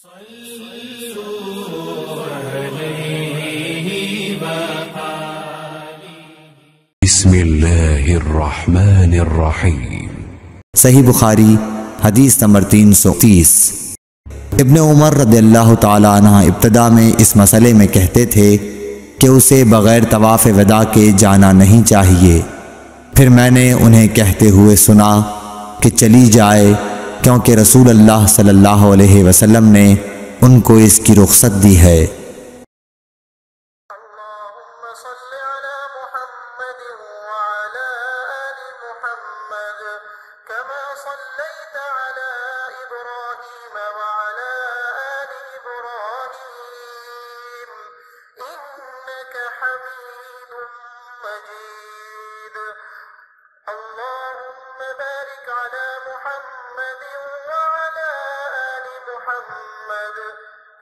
बिस्मिल्लाहिर्रहमानिर्रहीम। सही बुखारी हदीस नंबर 330। इब्न उमर रदियल्लाहु ताला अन्हा इब्तदा में इस मसले में कहते थे कि उसे बग़ैर तवाफ़ वदा के जाना नहीं चाहिए। फिर मैंने उन्हें कहते हुए सुना कि चली जाए, क्योंकि रसूल अल्लाह सल्लल्लाहु अलैहि वसल्लम ने उनको इसकी रुख्सत दी है।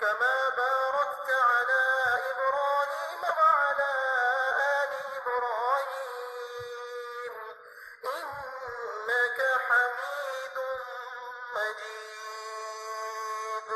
كما باركت على إبراهيم وعلى آل إبراهيم إنك حميد مجيد।